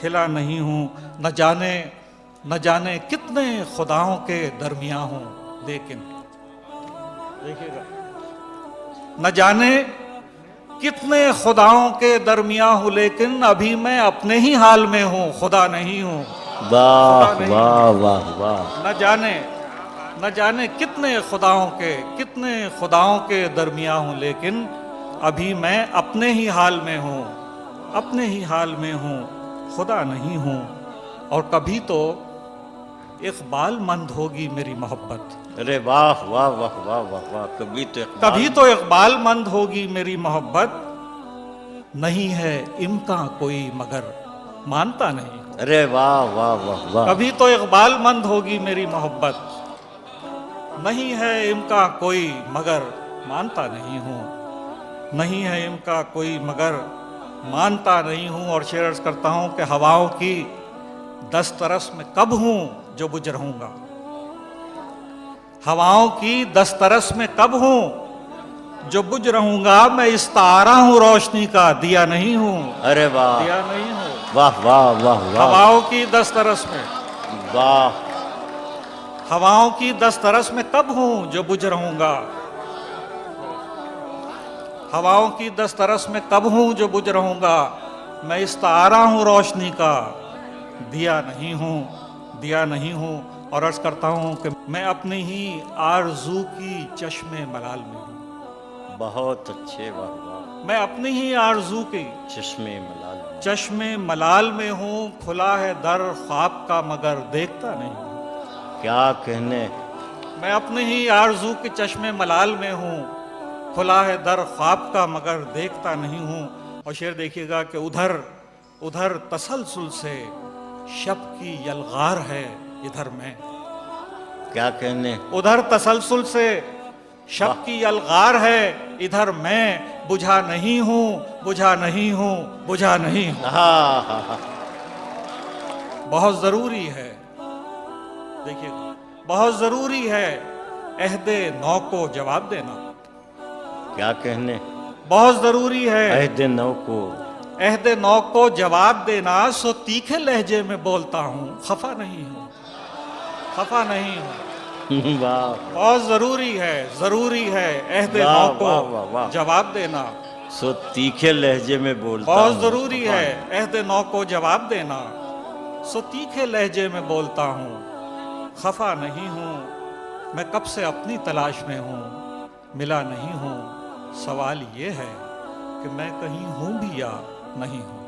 खिला नहीं हूँ। न जाने कितने खुदाओं के दरमियां हूँ, लेकिन देखिएगा, न जाने कितने खुदाओं के दरमियां हूँ, लेकिन अभी मैं अपने ही हाल में हूँ, खुदा नहीं हूँ। वाह वाह वाह वाह। न जाने कितने खुदाओं के दरमियां हूँ, लेकिन अभी मैं अपने ही हाल में हूँ, अपने ही हाल में हूँ, खुदा नहीं हूँ। और कभी तो इकबाल मंद होगी मेरी मोहब्बत। अरे वाह वाह वाह वाह वाह वाह। कभी तो इकबाल मंद होगी मेरी मोहब्बत, नहीं है इम्कां कोई मगर मानता नहीं। अरे वाह वाह वाह वाह। कभी तो इकबाल मंद होगी मेरी मोहब्बत, नहीं है इम्कां कोई मगर मानता नहीं हूँ, नहीं है इम्कां कोई मगर मानता नहीं हूँ। और शेर अर्ज करता हूँ कि हवाओं की दस्तरस में कब हूँ जो बुझ रहूंगा, हवाओं की दस्तरस में कब हूँ जो बुझ रहूंगा। मैं इस तारा हूँ रोशनी का, दिया नहीं हूँ। अरे वाह, दिया नहीं हूँ। वाह वाह वाह वाह। हवाओं की दस्तरस में, वाह, हवाओं की दस्तरस में कब हूँ जो बुझ रहूंगा, हवाओं की दस्तरस में कब हूँ जो बुझ रहूंगा। मैं इस तारा हूँ रोशनी का, दिया नहीं हूँ, दिया नहीं हूँ। और अर्ज करता हूँ कि मैं अपनी ही आरज़ू की चश्मे मलाल में हूँ। बहुत अच्छे, वाह वाह। मैं अपनी ही आरज़ू की चश्मे मलाल में हूँ। खुला है दर ख्वाब का मगर देखता नहीं हूँ। क्या कहने। मैं अपनी ही आरज़ू के चश्मे मलाल में हूँ, खुला है दर ख्वाब का मगर देखता नहीं हूँ। और शेर देखिएगा कि उधर तसलसल से शब की यलगार है, इधर मैं। क्या कहने। उधर तसलसल से शब की यलगार है, इधर मैं बुझा नहीं हूँ, बुझा नहीं हूँ, बुझा नहीं हूँ। बहुत जरूरी है, देखिएगा, बहुत जरूरी है अहदे नौ को जवाब देना। क्या कहने। बहुत जरूरी है अहदे नौ को जवाब देना। सो तीखे लहजे में बोलता हूँ, खफा नहीं हूँ, खफा नहीं हूँ। वाह। बहुत जरूरी है अहदे नौ को जवाब देना। सो तीखे लहजे में बोलता बहुत हूँ, जरूरी है अहदे नौ को जवाब देना। सो तीखे लहजे में बोलता हूँ, खफा नहीं हूँ। मैं कब से अपनी तलाश में हूँ, मिला नहीं हूँ। सवाल ये है कि मैं कहीं हूँ भी या नहीं हूँ।